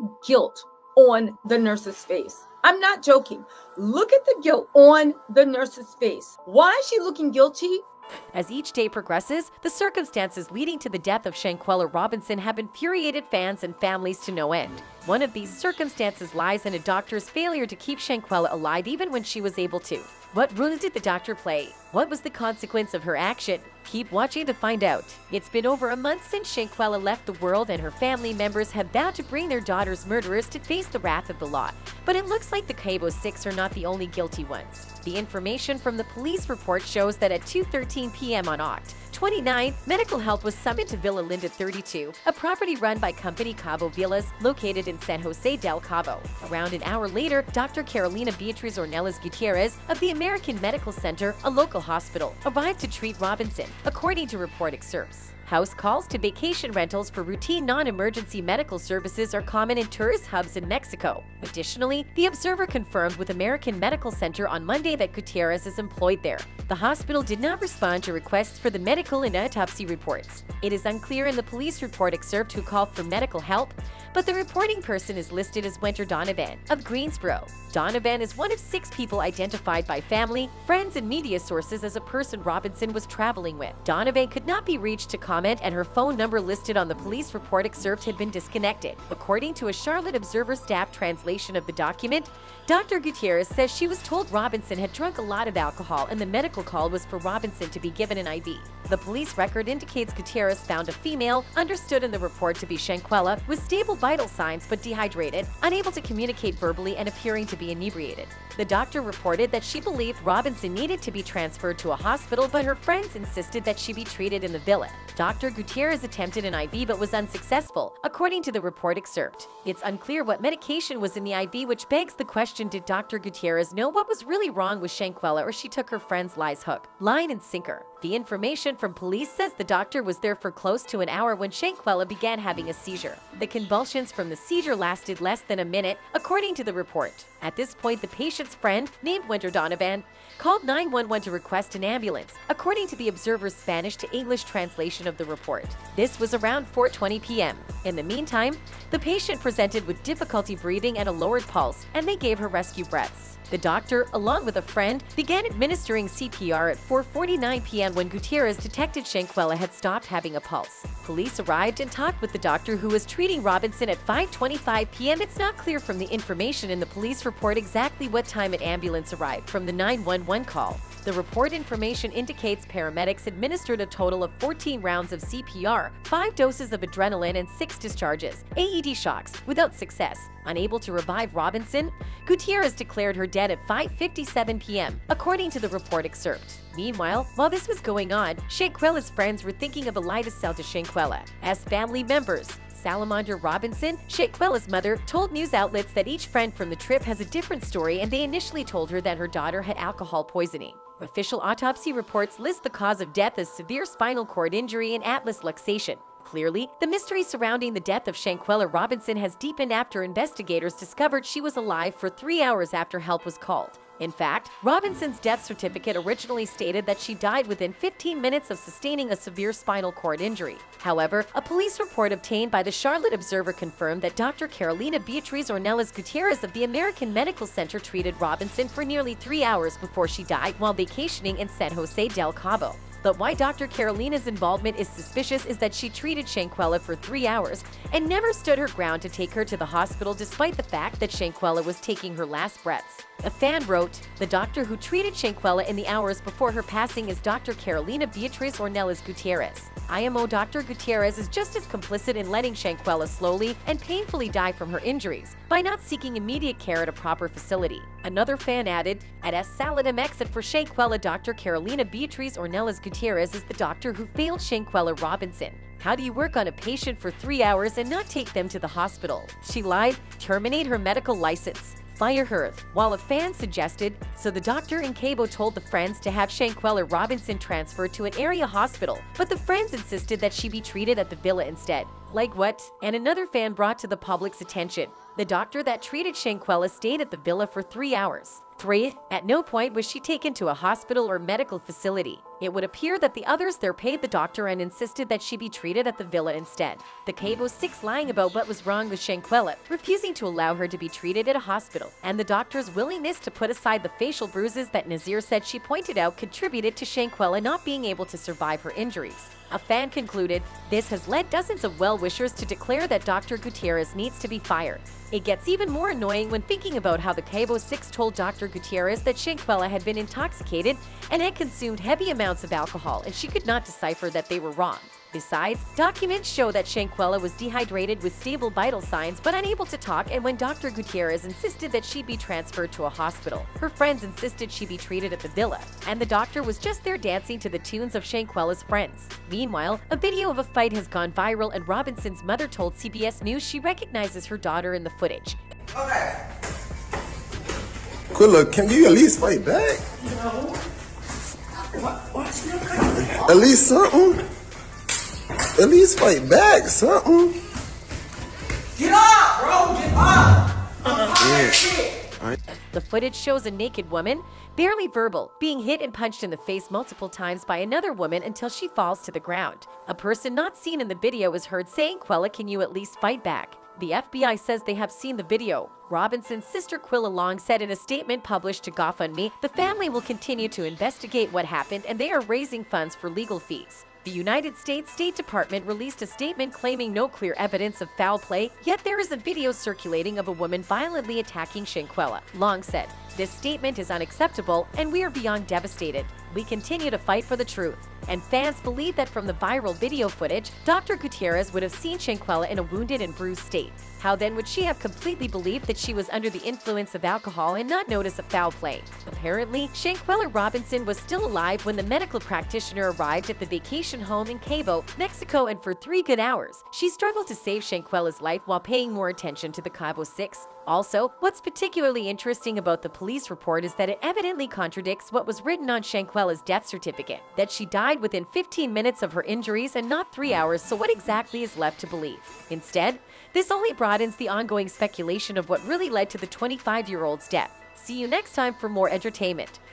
at guilt on the nurse's face. I'm not joking. Look at the guilt on the nurse's face. Why is she looking guilty? As each day progresses, the circumstances leading to the death of Shanquella Robinson have infuriated fans and families to no end. One of these circumstances lies in a doctor's failure to keep Shanquella alive even when she was able to. What role did the doctor play? What was the consequence of her action? Keep watching to find out. It's been over a month since Shanquella left the world, and her family members have vowed to bring their daughter's murderers to face the wrath of the law. But it looks like the Cabo Six are not the only guilty ones. The information from the police report shows that at 2:13 p.m. on Oct. 29, medical help was summoned to Villa Linda 32, a property run by Company Cabo Villas located in San Jose del Cabo. Around an hour later, Dr. Carolina Beatriz Ornelas Gutierrez of the American Medical Center, a local hospital, arrived to treat Robinson, according to report excerpts. House calls to vacation rentals for routine non-emergency medical services are common in tourist hubs in Mexico. Additionally, the Observer confirmed with American Medical Center on Monday that Gutierrez is employed there. The hospital did not respond to requests for the medical and autopsy reports. It is unclear in the police report excerpt who called for medical help, but the reporting person is listed as Winter Donovan of Greensboro. Donovan is one of 6 people identified by family, friends, and media sources as a person Robinson was traveling with. Donovan could not be reached to comment, and her phone number listed on the police report excerpt had been disconnected. According to a Charlotte Observer staff translation of the document, Dr. Gutierrez says she was told Robinson had drunk a lot of alcohol and the medical call was for Robinson to be given an IV. The police record indicates Gutierrez found a female, understood in the report to be Shanquella, with stable vital signs but dehydrated, unable to communicate verbally, and appearing to be inebriated. The doctor reported that she believed Robinson needed to be transferred to a hospital, but her friends insisted that she be treated in the villa. Dr. Gutierrez attempted an IV but was unsuccessful, according to the report excerpt. It's unclear what medication was in the IV, which begs the question, did Dr. Gutierrez know what was really wrong with Shanquella, or she took her friend's lies hook, line, and sinker? The information from police says the doctor was there for close to an hour when Shanquella began having a seizure. The convulsions from the seizure lasted less than a minute, according to the report. At this point, the patient's friend, named Winter Donovan, called 911 to request an ambulance, according to the Observer's Spanish to English translation of the report. This was around 4:20 p.m. In the meantime, the patient presented with difficulty breathing and a lowered pulse, and they gave her rescue breaths. The doctor, along with a friend, began administering CPR at 4:49 p.m. when Gutierrez detected Shanquella had stopped having a pulse. Police arrived and talked with the doctor, who was treating Robinson at 5:25 p.m. It's not clear from the information in the police report exactly what time an ambulance arrived from the 911 call. The report information indicates paramedics administered a total of 14 rounds of CPR, 5 doses of adrenaline, and 6 discharges, AED shocks, without success. Unable to revive Robinson, Gutierrez declared her dead at 5:57 p.m., according to the report excerpt. Meanwhile, while this was going on, Shanquella's friends were thinking of a lie to sell to Shanquella. As family members, Salamander Robinson, Shanquella's mother, told news outlets that each friend from the trip has a different story, and they initially told her that her daughter had alcohol poisoning. Official autopsy reports list the cause of death as severe spinal cord injury and atlas luxation. Clearly, the mystery surrounding the death of Shanquella Robinson has deepened after investigators discovered she was alive for 3 hours after help was called. In fact, Robinson's death certificate originally stated that she died within 15 minutes of sustaining a severe spinal cord injury. However, a police report obtained by the Charlotte Observer confirmed that Dr. Carolina Beatriz Ornelas Gutierrez of the American Medical Center treated Robinson for nearly 3 hours before she died while vacationing in San Jose del Cabo. But why Dr. Carolina's involvement is suspicious is that she treated Shanquella for 3 hours and never stood her ground to take her to the hospital, despite the fact that Shanquella was taking her last breaths. A fan wrote, "The doctor who treated Shanquella in the hours before her passing is Dr. Carolina Beatriz Ornelas Gutierrez. IMO Dr. Gutierrez is just as complicit in letting Shanquella slowly and painfully die from her injuries by not seeking immediate care at a proper facility." Another fan added, "At S. Saladam exit for Shanquella, Dr. Carolina Beatriz Ornelas Gutierrez is the doctor who failed Shanquella Robinson. How do you work on a patient for 3 hours and not take them to the hospital? She lied. Terminate her medical license. Fire her," while a fan suggested, so the doctor in Cabo told the friends to have Shanquella Robinson transferred to an area hospital, but the friends insisted that she be treated at the villa instead. Like what? And another fan brought to the public's attention. The doctor that treated Shanquella stayed at the villa for 3 hours. 3. At no point was she taken to a hospital or medical facility. It would appear that the others there paid the doctor and insisted that she be treated at the villa instead. The Cabo 6 lying about what was wrong with Shanquella, refusing to allow her to be treated at a hospital, and the doctor's willingness to put aside the facial bruises that Nazir said she pointed out contributed to Shanquella not being able to survive her injuries. A fan concluded, "This has led dozens of well-wishers to declare that Dr. Gutierrez needs to be fired." It gets even more annoying when thinking about how the Cabo 6 told Dr. Gutierrez that Shanquella had been intoxicated and had consumed heavy amounts of alcohol, and she could not decipher that they were wrong. Besides, documents show that Shanquella was dehydrated with stable vital signs but unable to talk, and when Dr. Gutierrez insisted that she be transferred to a hospital, her friends insisted she be treated at the villa, and the doctor was just there dancing to the tunes of Shanquella's friends. Meanwhile, a video of a fight has gone viral, and Robinson's mother told CBS News she recognizes her daughter in the footage. Okay. Quilla, can you at least fight back? No. What's your problem? At least something. At least fight back, something. Get up, bro! Get up! I'm tired of shit. The footage shows a naked woman, barely verbal, being hit and punched in the face multiple times by another woman until she falls to the ground. A person not seen in the video is heard saying, "Quella, can you at least fight back?" The FBI says they have seen the video. Robinson's sister Quilla Long said in a statement published to GoFundMe, the family will continue to investigate what happened and they are raising funds for legal fees. The United States State Department released a statement claiming no clear evidence of foul play, yet there is a video circulating of a woman violently attacking Shanquella. Long said, "This statement is unacceptable and we are beyond devastated. We continue to fight for the truth." And fans believe that from the viral video footage, Dr. Gutierrez would have seen Shanquella in a wounded and bruised state. How then would she have completely believed that she was under the influence of alcohol and not notice a foul play? Apparently, Shanquella Robinson was still alive when the medical practitioner arrived at the vacation home in Cabo, Mexico, and for 3 good hours, she struggled to save Shanquella's life while paying more attention to the Cabo 6. Also, what's particularly interesting about the police report is that it evidently contradicts what was written on Shanquella's death certificate, that she died within 15 minutes of her injuries and not 3 hours, so what exactly is left to believe? Instead, this only broadens the ongoing speculation of what really led to the 25-year-old's death. See you next time for more entertainment.